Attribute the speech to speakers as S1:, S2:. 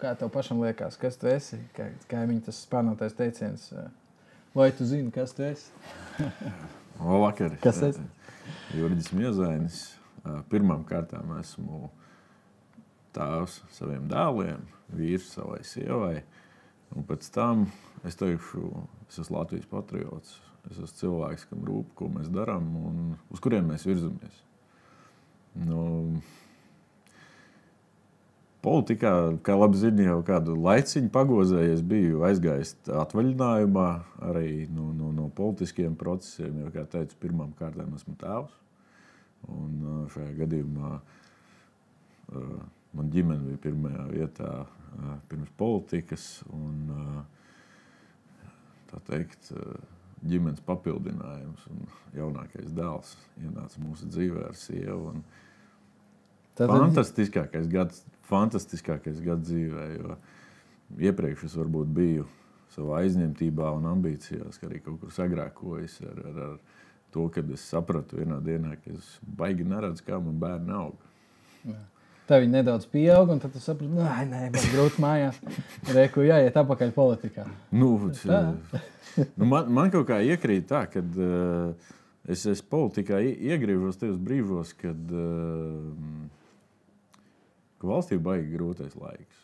S1: Kā tev pašam liekas, kas tu esi? Kā viņa tas spārnotais teiciens? Vai tu zini, kas tu esi?
S2: Labvakar.
S1: Kas esi?
S2: Jurģis Miezainis. Pirmām kārtām esmu tēvs saviem dēliem, vīrs savai sievai. Un pēc tam es teikšu, es esmu Latvijas patriots. Es esmu cilvēks, kam rūp, ko mēs darām un uz kuriem mēs virzamies. Politikā, kā labi zini, jau kādu laiciņu pagozējies, biju aizgājis atvaļinājumā arī no politiskiem procesiem, jo, kā teicu, pirmām kārtām esmu tēvs. Un šajā gadījumā man ģimene bija pirmajā vietā pirms politikas un, tā teikt, ģimenes papildinājums un jaunākais dēls ienāca mūsu dzīvē ar sievu. Fantastiskākais gads dzīvē, jo iepriekš es varbūt biju savā aizņemtībā un ambīcijās, ka arī kaut kur sagrēkojis ar to, kad es sapratu vienā dienā, ka es baigi neredzu, kā man bērni aug.
S1: Tev viņi nedaudz pieaug, un tad tu saprati, nē, man grūti mājās. Reku jāiet apakaļ politikā.
S2: Man kaut kā iekrīt tā, kad es politikā iegriežos tajos brīžos, kad valstī baigi grūtais laiks.